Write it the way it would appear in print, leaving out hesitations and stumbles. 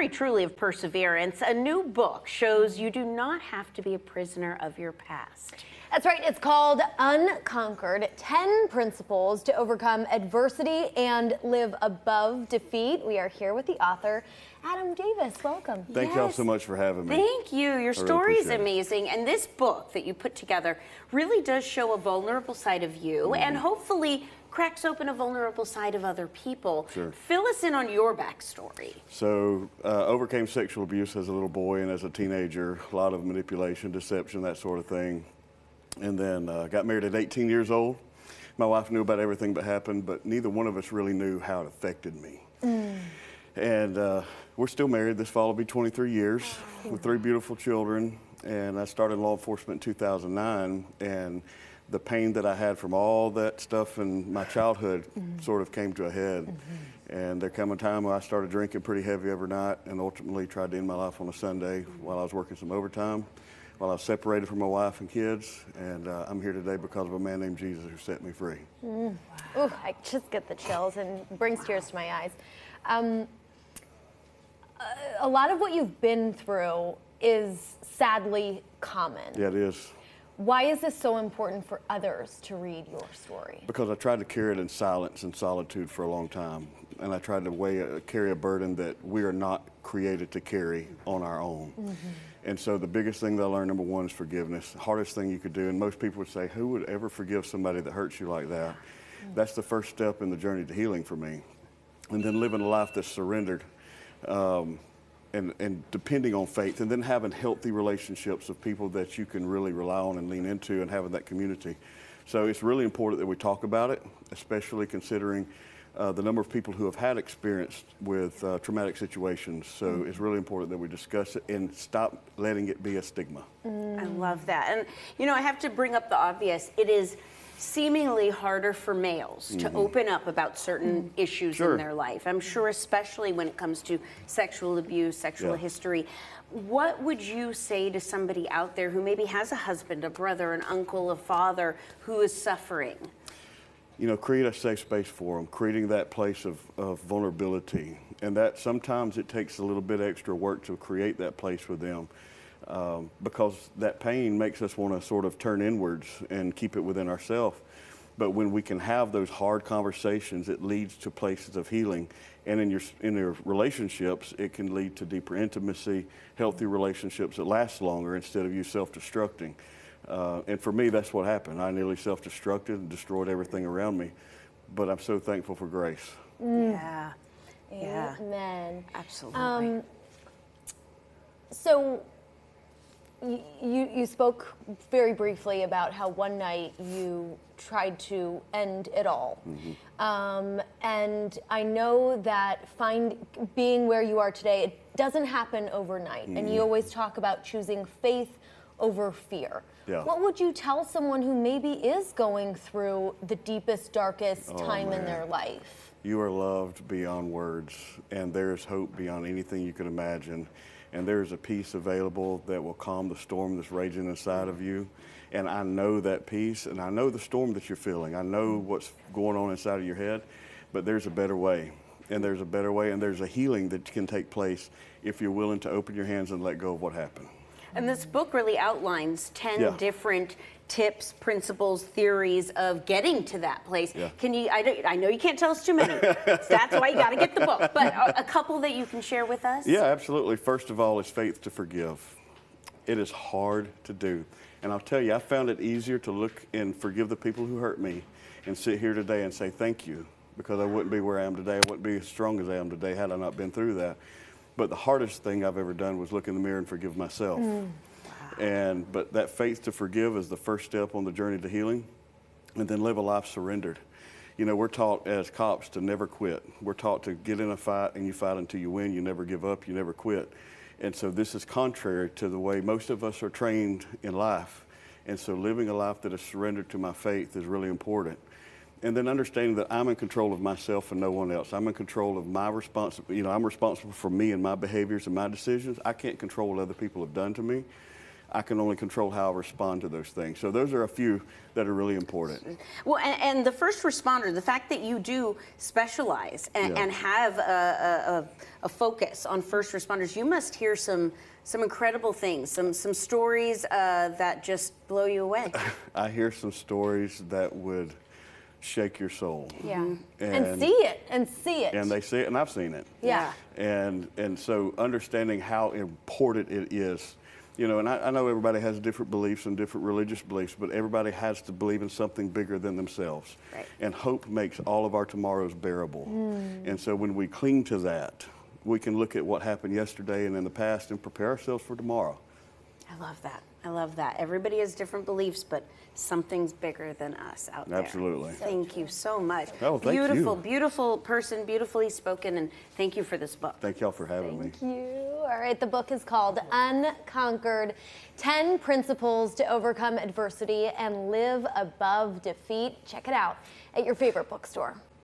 story truly of perseverance. A new book shows you do not have to be a prisoner of your past. That's right. It's called Unconquered, 10 Principles to Overcome Adversity and Live Above Defeat. We are here with the author, Adam Davis. Welcome. Thank y'all so much for having me. Thank you. Your story is amazing. And this book that you put together really does show a vulnerable side of you and hopefully cracks open a vulnerable side of other people. Sure. Fill us in on your backstory. So, overcame sexual abuse as a little boy and as a teenager, a lot of manipulation, deception, that sort of thing. And then got married at 18 years old. My wife knew about everything that happened, but neither one of us really knew how it affected me. And we're still married. This fall will be 23 years with 3 beautiful children. And I started law enforcement in 2009. And the pain that I had from all that stuff in my childhood sort of came to a head. And there came a time when I started drinking pretty heavy every night and ultimately tried to end my life on a Sunday while I was working some overtime, while I was separated from my wife and kids. And I'm here today because of a man named Jesus who set me free. Ooh, I just get the chills and brings tears to my eyes. A lot of what you've been through is sadly common. Yeah, it is. Why is this so important for others to read your story? Because I tried to carry it in silence and solitude for a long time. And I tried to carry a burden that we are not created to carry on our own. And so the biggest thing that I learned, number one, is forgiveness. The hardest thing you could do, and most people would say, who would ever forgive somebody that hurts you like that? That's the first step in the journey to healing for me. And then living a life that's surrendered and depending on faith, and then having healthy relationships with people that you can really rely on and lean into and having that community. So it's really important that we talk about it, especially considering the number of people who have had experience with traumatic situations. So it's really important that we discuss it and stop letting it be a stigma. I love that. And, you know, I have to bring up the obvious. It is seemingly harder for males to open up about certain issues in their life. I'm sure especially when it comes to sexual abuse, sexual history. What would you say to somebody out there who maybe has a husband, a brother, an uncle, a father who is suffering? You know, create a safe space for them, creating that place of vulnerability. And that sometimes it takes a little bit extra work to create that place with them. Because that pain makes us want to sort of turn inwards and keep it within ourselves. But when we can have those hard conversations, it leads to places of healing. And in your relationships, it can lead to deeper intimacy, healthy relationships that last longer instead of you self-destructing. And for me, that's what happened. I nearly self-destructed and destroyed everything around me. But I'm so thankful for grace. Yeah. Amen. Absolutely. So you spoke very briefly about how one night you tried to end it all. And I know that being where you are today, it doesn't happen overnight. And you always talk about choosing faith over fear. What would you tell someone who maybe is going through the deepest, darkest time in their life? You are loved beyond words, and there is hope beyond anything you could imagine. And there is a peace available that will calm the storm that's raging inside of you. And I know that peace, and I know the storm that you're feeling. I know what's going on inside of your head, but there's a better way. And there's a better way, and there's a healing that can take place if you're willing to open your hands and let go of what happened. And this book really outlines 10 different tips, principles, theories of getting to that place. Can you, I know you can't tell us too many. That's why you got to get the book. But a couple that you can share with us? Yeah, absolutely. First of all is faith to forgive. It is hard to do. And I'll tell you, I found it easier to look and forgive the people who hurt me and sit here today and say thank you, because I wouldn't be where I am today. I wouldn't be as strong as I am today had I not been through that. But the hardest thing I've ever done was look in the mirror and forgive myself. But that faith to forgive is the first step on the journey to healing. And then live a life surrendered. You know, we're taught as cops to never quit. We're taught to get in a fight and you fight until you win. You never give up, you never quit. And so this is contrary to the way most of us are trained in life. And so living a life that is surrendered to my faith is really important. And then understanding that I'm in control of myself and no one else. I'm in control of my responsibility. You know, I'm responsible for me and my behaviors and my decisions. I can't control what other people have done to me. I can only control how I respond to those things. So those are a few that are really important. Well, and the first responder, the fact that you do specialize and have a focus on first responders, you must hear some incredible things, some stories that just blow you away. I hear some stories that would shake your soul. Yeah. And see it. And they see it, and I've seen it. Yeah. And so understanding how important it is, you know, and I know everybody has different beliefs and different religious beliefs, but everybody has to believe in something bigger than themselves. Right. And hope makes all of our tomorrows bearable. And so when we cling to that, we can look at what happened yesterday and in the past and prepare ourselves for tomorrow. I love that. I love that. Everybody has different beliefs, but something's bigger than us out there. Absolutely. Thank you so much. Oh, thank you. Beautiful, beautiful person, beautifully spoken, and thank you for this book. Thank y'all for having me. Thank you. All right, the book is called Unconquered, 10 Principles to Overcome Adversity and Live Above Defeat. Check it out at your favorite bookstore.